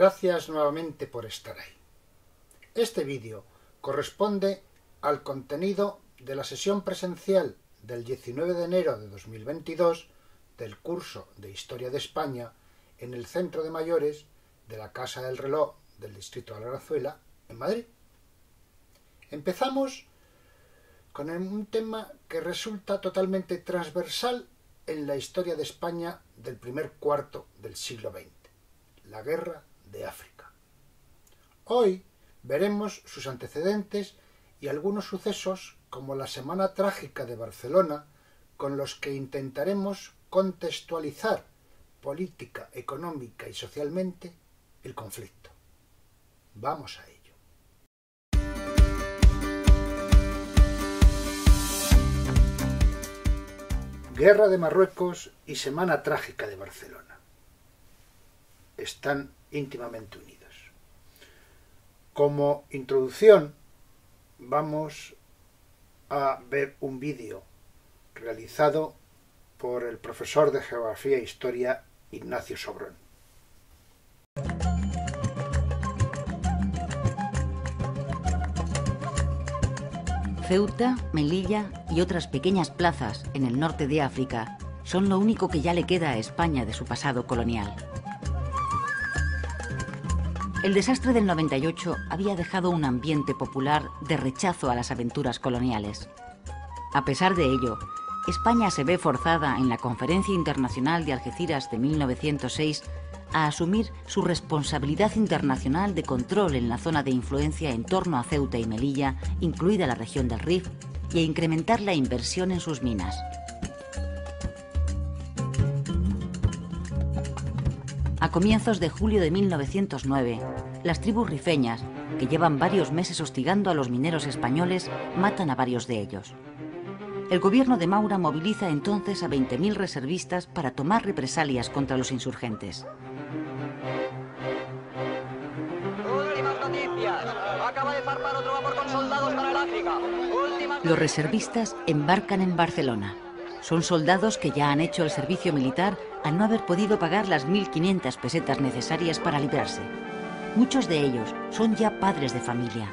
Gracias nuevamente por estar ahí. Este vídeo corresponde al contenido de la sesión presencial del 19 de enero de 2022 del curso de Historia de España en el Centro de Mayores de la Casa del Reloj del Distrito de Arganzuela, en Madrid. Empezamos con un tema que resulta totalmente transversal en la historia de España del primer cuarto del siglo XX, la Guerra de África. Hoy veremos sus antecedentes y algunos sucesos como la Semana Trágica de Barcelona, con los que intentaremos contextualizar política, económica y socialmente el conflicto. Vamos a ello. Guerra de Marruecos y Semana Trágica de Barcelona. Están íntimamente unidos. Como introducción, vamos a ver un vídeo realizado por el profesor de Geografía e Historia Ignacio Sobrón. Ceuta, Melilla y otras pequeñas plazas en el norte de África son lo único que ya le queda a España de su pasado colonial. El desastre del 98 había dejado un ambiente popular de rechazo a las aventuras coloniales. A pesar de ello, España se ve forzada en la Conferencia Internacional de Algeciras de 1906 a asumir su responsabilidad internacional de control en la zona de influencia en torno a Ceuta y Melilla, incluida la región del Rif, y a incrementar la inversión en sus minas. A comienzos de julio de 1909, las tribus rifeñas, que llevan varios meses hostigando a los mineros españoles, matan a varios de ellos. El gobierno de Maura moviliza entonces a 20.000 reservistas para tomar represalias contra los insurgentes. Últimas noticias. Acaba de zarpar otro vapor con soldados para el África. Los reservistas embarcan en Barcelona. Son soldados que ya han hecho el servicio militar al no haber podido pagar las 1.500 pesetas necesarias para librarse. Muchos de ellos son ya padres de familia.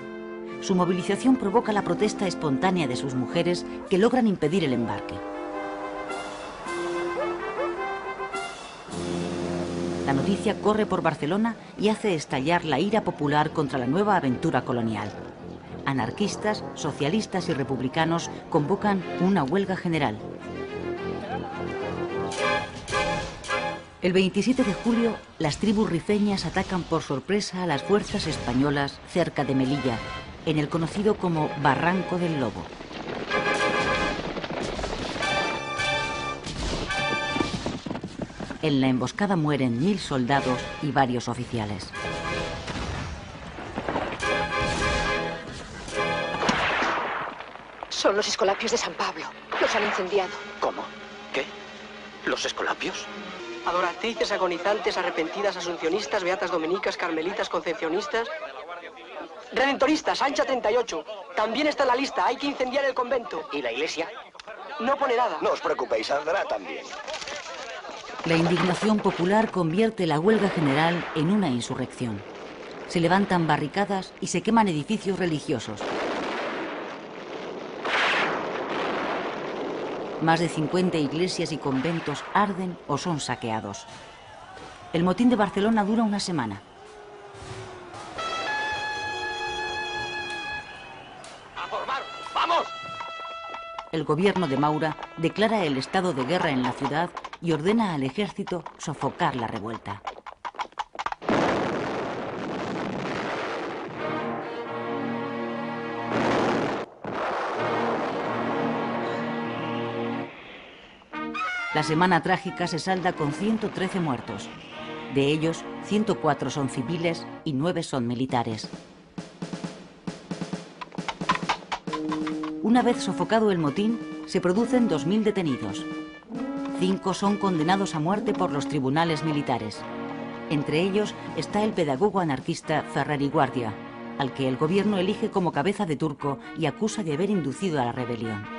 Su movilización provoca la protesta espontánea de sus mujeres, que logran impedir el embarque. La noticia corre por Barcelona y hace estallar la ira popular contra la nueva aventura colonial. Anarquistas, socialistas y republicanos convocan una huelga general. El 27 de julio, las tribus rifeñas atacan por sorpresa a las fuerzas españolas cerca de Melilla, en el conocido como Barranco del Lobo. En la emboscada mueren 1.000 soldados y varios oficiales. Son los escolapios de San Pablo. Los han incendiado. ¿Cómo? ¿Qué? ¿Los escolapios? Adoratrices, agonizantes, arrepentidas, asuncionistas, beatas dominicas, carmelitas, concepcionistas. Redentoristas, Ancha 38. También está en la lista. Hay que incendiar el convento. ¿Y la iglesia? No pone nada. No os preocupéis, saldrá también. La indignación popular convierte la huelga general en una insurrección. Se levantan barricadas y se queman edificios religiosos. Más de 50 iglesias y conventos arden o son saqueados. El motín de Barcelona dura una semana. ¡A formar! ¡Vamos! El gobierno de Maura declara el estado de guerra en la ciudad y ordena al ejército sofocar la revuelta. La Semana Trágica se salda con 113 muertos. De ellos, 104 son civiles y 9 son militares. Una vez sofocado el motín, se producen 2.000 detenidos. 5 son condenados a muerte por los tribunales militares. Entre ellos está el pedagogo anarquista Ferrari Guardia, al que el gobierno elige como cabeza de turco y acusa de haber inducido a la rebelión.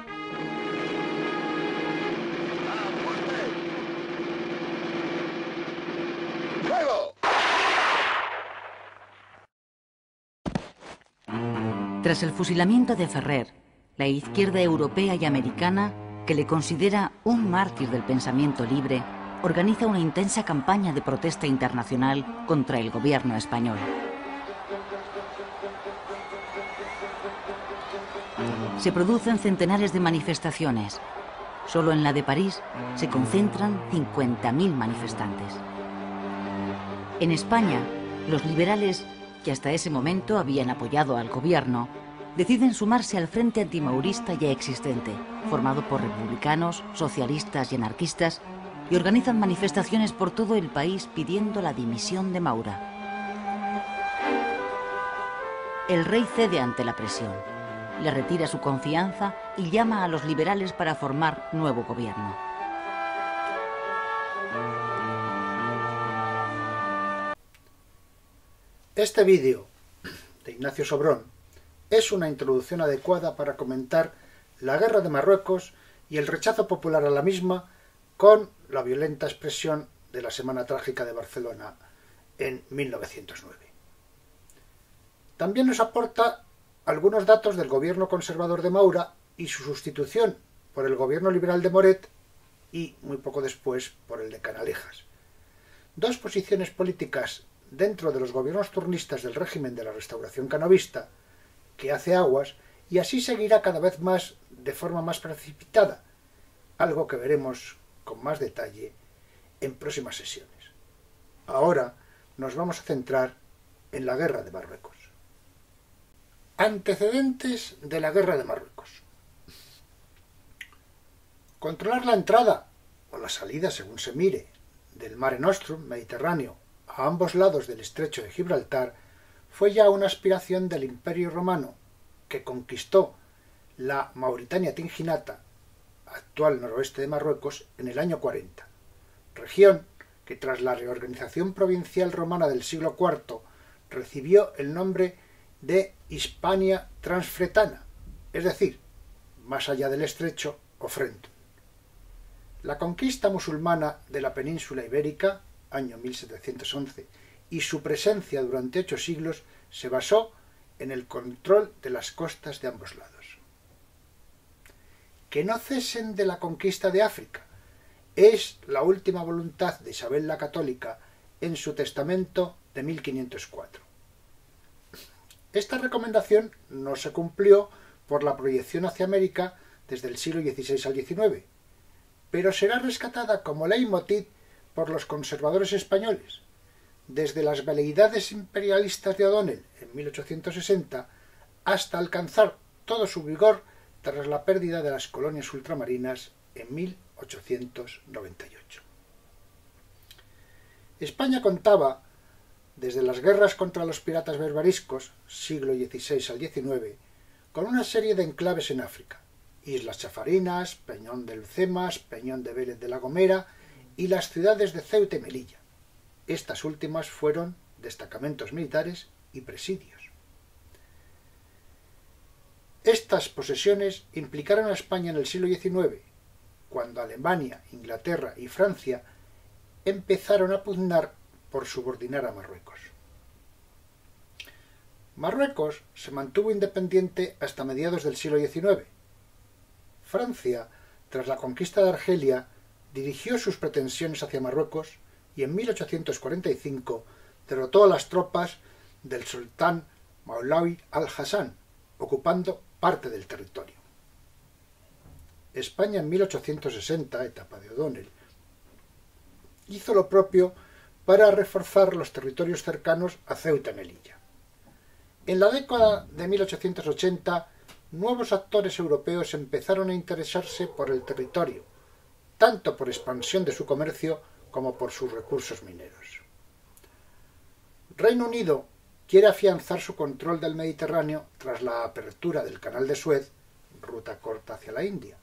Tras el fusilamiento de Ferrer, la izquierda europea y americana, que le considera un mártir del pensamiento libre, organiza una intensa campaña de protesta internacional contra el gobierno español. Se producen centenares de manifestaciones. Solo en la de París se concentran 50.000 manifestantes. En España, los liberales, que hasta ese momento habían apoyado al gobierno, deciden sumarse al frente antimaurista ya existente, formado por republicanos, socialistas y anarquistas, y organizan manifestaciones por todo el país pidiendo la dimisión de Maura. El rey cede ante la presión, le retira su confianza y llama a los liberales para formar nuevo gobierno. Este vídeo de Ignacio Sobrón es una introducción adecuada para comentar la guerra de Marruecos y el rechazo popular a la misma con la violenta expresión de la Semana Trágica de Barcelona en 1909. También nos aporta algunos datos del gobierno conservador de Maura y su sustitución por el gobierno liberal de Moret y, muy poco después, por el de Canalejas. Dos posiciones políticas dentro de los gobiernos turnistas del régimen de la Restauración canovista que hace aguas y así seguirá cada vez más de forma más precipitada, algo que veremos con más detalle en próximas sesiones. Ahora nos vamos a centrar en la guerra de Marruecos. Antecedentes de la guerra de Marruecos. Controlar la entrada o la salida, según se mire, del Mare Nostrum Mediterráneo a ambos lados del estrecho de Gibraltar fue ya una aspiración del Imperio Romano, que conquistó la Mauritania Tingínata, actual noroeste de Marruecos, en el año 40, región que tras la reorganización provincial romana del siglo IV recibió el nombre de Hispania Transfretana, es decir, más allá del estrecho o Frentum. La conquista musulmana de la península ibérica, año 1711, y su presencia durante 8 siglos se basó en el control de las costas de ambos lados. Que no cesen de la conquista de África es la última voluntad de Isabel la Católica en su testamento de 1504. Esta recomendación no se cumplió por la proyección hacia América desde el siglo XVI al XIX, pero será rescatada como leitmotiv por los conservadores españoles, desde las veleidades imperialistas de O'Donnell en 1860 hasta alcanzar todo su vigor tras la pérdida de las colonias ultramarinas en 1898. España contaba, desde las guerras contra los piratas berberiscos, siglo XVI al XIX, con una serie de enclaves en África: Islas Chafarinas, Peñón de Lucemas, Peñón de Vélez de la Gomera y las ciudades de Ceuta y Melilla. Estas últimas fueron destacamentos militares y presidios. Estas posesiones implicaron a España en el siglo XIX, cuando Alemania, Inglaterra y Francia empezaron a pugnar por subordinar a Marruecos. Marruecos se mantuvo independiente hasta mediados del siglo XIX. Francia, tras la conquista de Argelia, dirigió sus pretensiones hacia Marruecos y en 1845 derrotó a las tropas del sultán Maulawi al-Hassan, ocupando parte del territorio. España en 1860, etapa de O'Donnell, hizo lo propio para reforzar los territorios cercanos a Ceuta y Melilla. En la década de 1880, nuevos actores europeos empezaron a interesarse por el territorio, tanto por expansión de su comercio como por sus recursos mineros. Reino Unido quiere afianzar su control del Mediterráneo tras la apertura del Canal de Suez, ruta corta hacia la India.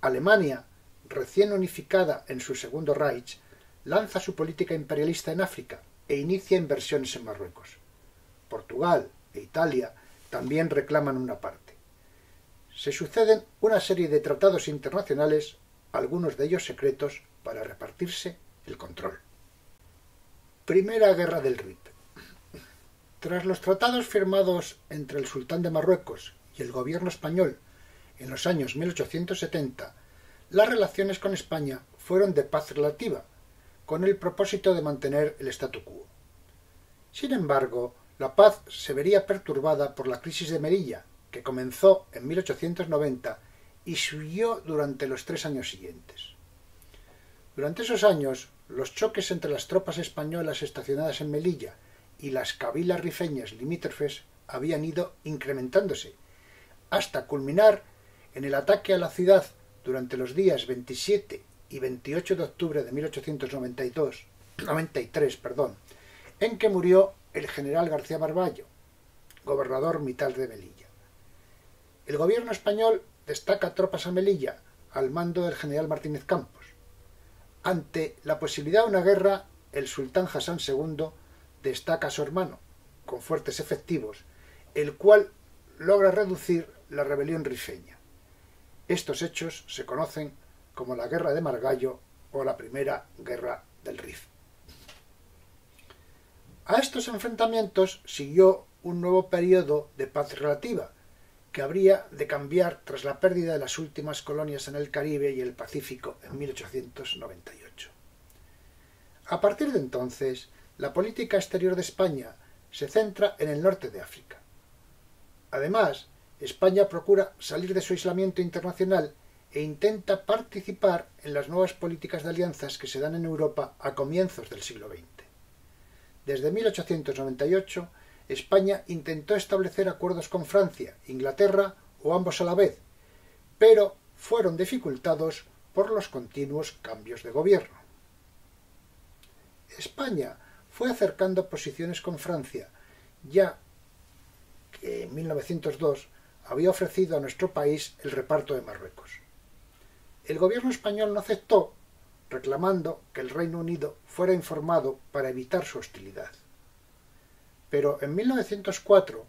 Alemania, recién unificada en su segundo Reich, lanza su política imperialista en África e inicia inversiones en Marruecos. Portugal e Italia también reclaman una parte. Se suceden una serie de tratados internacionales, algunos de ellos secretos, para repartirse el control. Primera Guerra del Rif. Tras los tratados firmados entre el sultán de Marruecos y el gobierno español en los años 1870, las relaciones con España fueron de paz relativa, con el propósito de mantener el statu quo. Sin embargo, la paz se vería perturbada por la crisis de Melilla, que comenzó en 1890 y siguió durante los 3 años siguientes. Durante esos años, los choques entre las tropas españolas estacionadas en Melilla y las cabilas rifeñas limítrofes habían ido incrementándose, hasta culminar en el ataque a la ciudad durante los días 27 y 28 de octubre de 1893, en que murió el general García Marballo, gobernador militar de Melilla. El gobierno español destaca tropas a Melilla al mando del general Martínez Campos. Ante la posibilidad de una guerra, el sultán Hasán II destaca a su hermano, con fuertes efectivos, el cual logra reducir la rebelión rifeña. Estos hechos se conocen como la Guerra de Margallo o la Primera Guerra del Rif. A estos enfrentamientos siguió un nuevo periodo de paz relativa, que habría de cambiar tras la pérdida de las últimas colonias en el Caribe y el Pacífico en 1898. A partir de entonces, la política exterior de España se centra en el norte de África. Además, España procura salir de su aislamiento internacional e intenta participar en las nuevas políticas de alianzas que se dan en Europa a comienzos del siglo XX. Desde 1898, España intentó establecer acuerdos con Francia, Inglaterra o ambos a la vez, pero fueron dificultados por los continuos cambios de gobierno. España fue acercando posiciones con Francia, ya que en 1902 había ofrecido a nuestro país el reparto de Marruecos. El gobierno español no aceptó, reclamando que el Reino Unido fuera informado para evitar su hostilidad. Pero en 1904,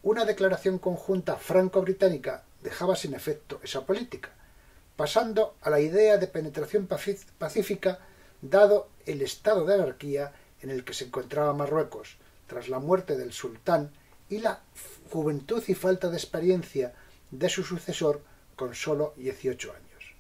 una declaración conjunta franco-británica dejaba sin efecto esa política, pasando a la idea de penetración pacífica dado el estado de anarquía en el que se encontraba Marruecos tras la muerte del sultán y la juventud y falta de experiencia de su sucesor con solo 18 años.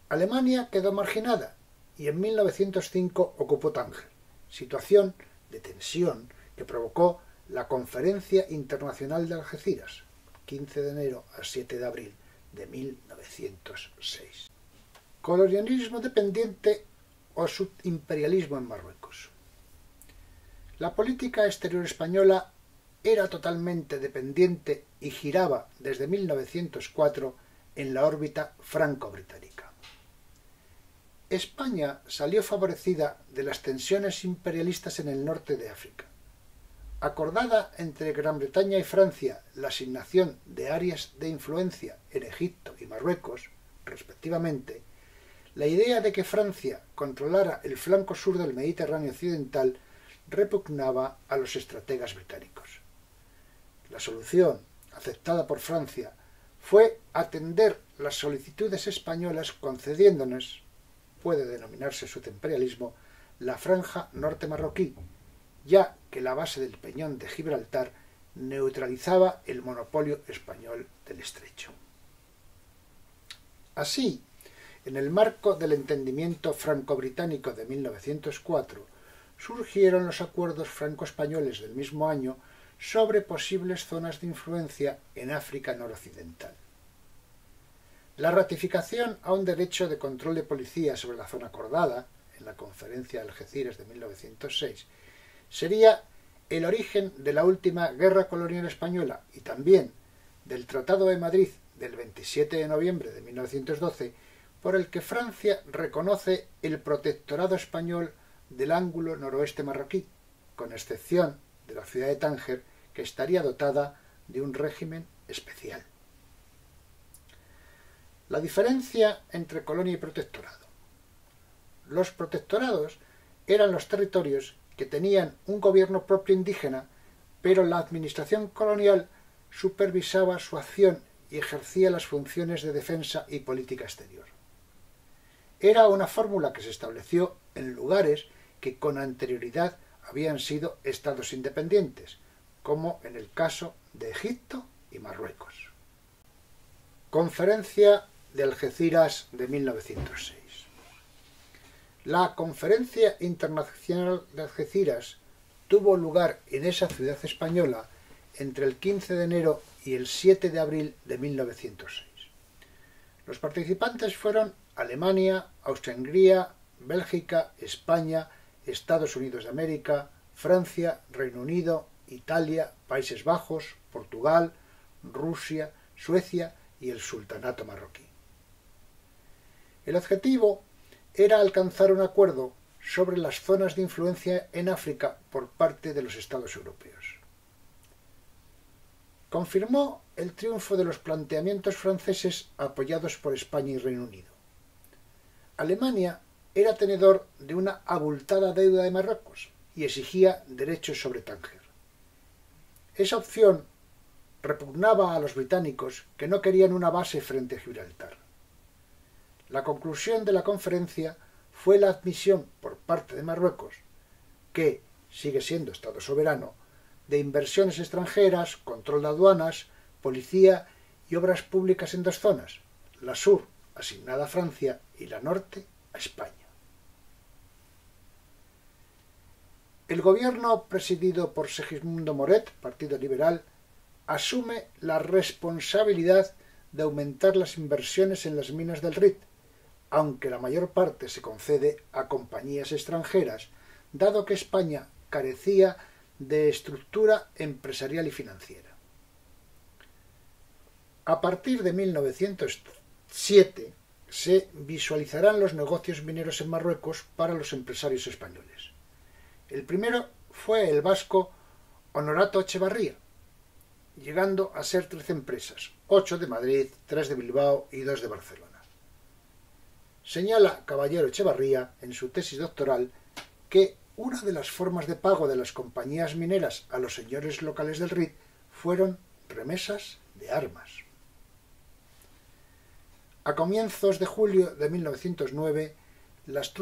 Alemania quedó marginada y en 1905 ocupó Tánger, situación de tensión que provocó la Conferencia Internacional de Algeciras, 15 de enero a 7 de abril de 1906. Colonialismo dependiente o subimperialismo en Marruecos. La política exterior española era totalmente dependiente y giraba desde 1904 en la órbita franco-británica. España salió favorecida de las tensiones imperialistas en el norte de África. Acordada entre Gran Bretaña y Francia la asignación de áreas de influencia en Egipto y Marruecos, respectivamente, la idea de que Francia controlara el flanco sur del Mediterráneo occidental repugnaba a los estrategas británicos. La solución, aceptada por Francia, fue atender las solicitudes españolas concediéndonos, puede denominarse subimperialismo, la franja norte marroquí, ya que la base del Peñón de Gibraltar neutralizaba el monopolio español del estrecho. Así, en el marco del entendimiento franco-británico de 1904, surgieron los acuerdos franco-españoles del mismo año sobre posibles zonas de influencia en África noroccidental. La ratificación a un derecho de control de policía sobre la zona acordada, en la Conferencia de Algeciras de 1906, sería el origen de la última guerra colonial española y también del Tratado de Madrid del 27 de noviembre de 1912, por el que Francia reconoce el protectorado español del ángulo noroeste marroquí, con excepción de la ciudad de Tánger, que estaría dotada de un régimen especial. La diferencia entre colonia y protectorado. Los protectorados eran los territorios que tenían un gobierno propio indígena, pero la administración colonial supervisaba su acción y ejercía las funciones de defensa y política exterior. Era una fórmula que se estableció en lugares que con anterioridad habían sido estados independientes, como en el caso de Egipto y Marruecos. Conferencia de Algeciras de 1906. La Conferencia Internacional de Algeciras tuvo lugar en esa ciudad española entre el 15 de enero y el 7 de abril de 1906. Los participantes fueron Alemania, Austria-Hungría, Bélgica, España, Estados Unidos de América, Francia, Reino Unido, Italia, Países Bajos, Portugal, Rusia, Suecia y el Sultanato marroquí. El objetivo era alcanzar un acuerdo sobre las zonas de influencia en África por parte de los Estados europeos. Confirmó el triunfo de los planteamientos franceses apoyados por España y Reino Unido. Alemania era tenedor de una abultada deuda de Marruecos y exigía derechos sobre Tánger. Esa opción repugnaba a los británicos, que no querían una base frente a Gibraltar. La conclusión de la conferencia fue la admisión por parte de Marruecos, que sigue siendo Estado soberano, de inversiones extranjeras, control de aduanas, policía y obras públicas en dos zonas, la sur asignada a Francia y la norte a España. El gobierno presidido por Segismundo Moret, Partido Liberal, asume la responsabilidad de aumentar las inversiones en las minas del Rit, aunque la mayor parte se concede a compañías extranjeras, dado que España carecía de estructura empresarial y financiera. A partir de 1907 se visualizarán los negocios mineros en Marruecos para los empresarios españoles. El primero fue el vasco Honorato Echevarría, llegando a ser 13 empresas, 8 de Madrid, 3 de Bilbao y 2 de Barcelona. Señala Caballero Echevarría en su tesis doctoral que una de las formas de pago de las compañías mineras a los señores locales del Rit fueron remesas de armas. A comienzos de julio de 1909, las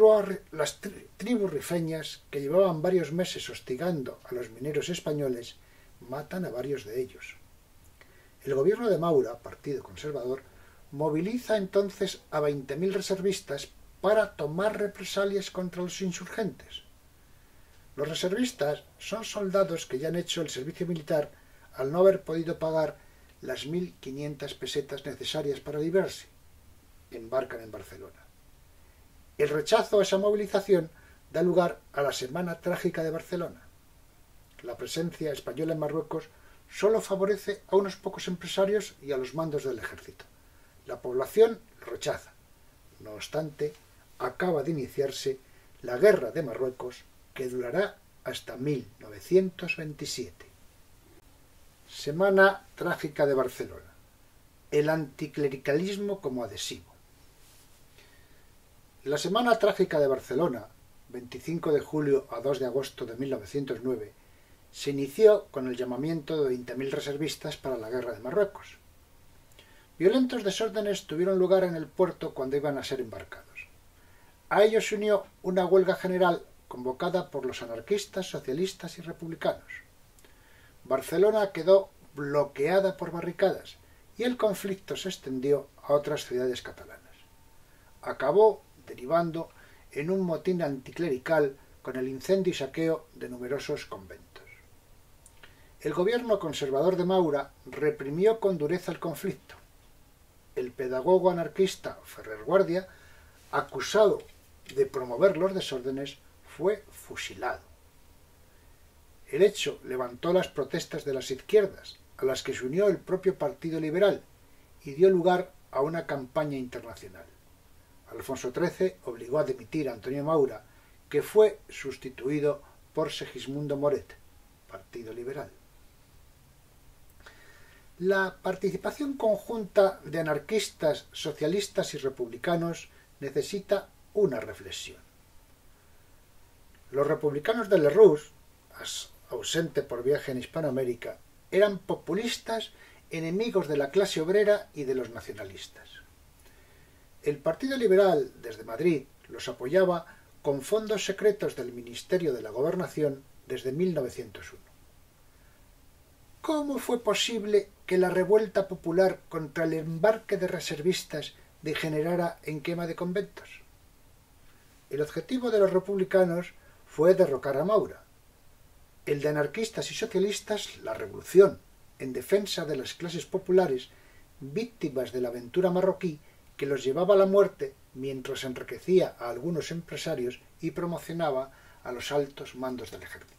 tribus rifeñas, que llevaban varios meses hostigando a los mineros españoles, matan a varios de ellos. El gobierno de Maura, Partido Conservador, moviliza entonces a 20.000 reservistas para tomar represalias contra los insurgentes. Los reservistas son soldados que ya han hecho el servicio militar al no haber podido pagar las 1.500 pesetas necesarias para librarse. Embarcan en Barcelona. El rechazo a esa movilización da lugar a la Semana Trágica de Barcelona. La presencia española en Marruecos solo favorece a unos pocos empresarios y a los mandos del ejército. La población lo rechaza. No obstante, acaba de iniciarse la Guerra de Marruecos, que durará hasta 1927. Semana Trágica de Barcelona. El anticlericalismo como adhesivo. La Semana Trágica de Barcelona, 25 de julio a 2 de agosto de 1909, se inició con el llamamiento de 20.000 reservistas para la Guerra de Marruecos. Violentos desórdenes tuvieron lugar en el puerto cuando iban a ser embarcados. A ellos se unió una huelga general convocada por los anarquistas, socialistas y republicanos. Barcelona quedó bloqueada por barricadas y el conflicto se extendió a otras ciudades catalanas. Acabó derivando en un motín anticlerical con el incendio y saqueo de numerosos conventos. El gobierno conservador de Maura reprimió con dureza el conflicto. El pedagogo anarquista Ferrer Guardia, acusado de promover los desórdenes, fue fusilado. El hecho levantó las protestas de las izquierdas, a las que se unió el propio Partido Liberal, y dio lugar a una campaña internacional. Alfonso XIII obligó a dimitir a Antonio Maura, que fue sustituido por Segismundo Moret, Partido Liberal. La participación conjunta de anarquistas, socialistas y republicanos necesita una reflexión. Los republicanos de Lerroux, ausente por viaje en Hispanoamérica, eran populistas, enemigos de la clase obrera y de los nacionalistas. El Partido Liberal, desde Madrid, los apoyaba con fondos secretos del Ministerio de la Gobernación desde 1901. ¿Cómo fue posible que la revuelta popular contra el embarque de reservistas degenerara en quema de conventos? El objetivo de los republicanos fue derrocar a Maura. El de anarquistas y socialistas, la revolución, en defensa de las clases populares, víctimas de la aventura marroquí que los llevaba a la muerte mientras enriquecía a algunos empresarios y promocionaba a los altos mandos del ejército.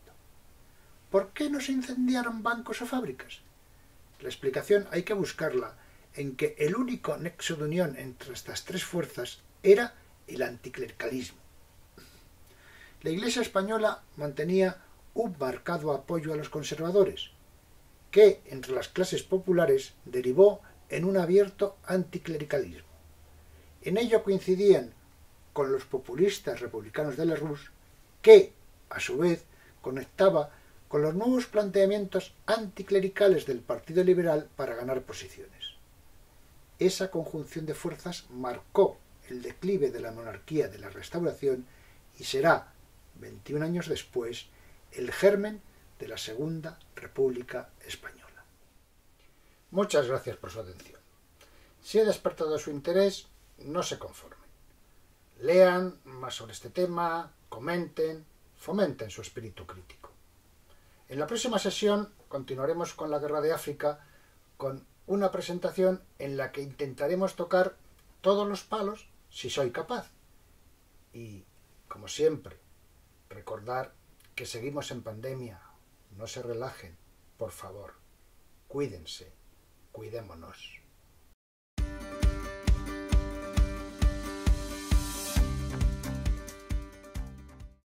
¿Por qué no se incendiaron bancos o fábricas? La explicación hay que buscarla en que el único nexo de unión entre estas tres fuerzas era el anticlericalismo. La Iglesia española mantenía un marcado apoyo a los conservadores, que entre las clases populares derivó en un abierto anticlericalismo. En ello coincidían con los populistas republicanos de Lerroux, que, a su vez, conectaba con los nuevos planteamientos anticlericales del Partido Liberal para ganar posiciones. Esa conjunción de fuerzas marcó el declive de la monarquía de la Restauración y será, 21 años después, el germen de la Segunda República Española. Muchas gracias por su atención. Si he despertado su interés, no se conformen. Lean más sobre este tema, comenten, fomenten su espíritu crítico. En la próxima sesión continuaremos con la Guerra de África con una presentación en la que intentaremos tocar todos los palos si soy capaz. Y, como siempre, recordar que seguimos en pandemia. No se relajen, por favor. Cuídense, cuidémonos.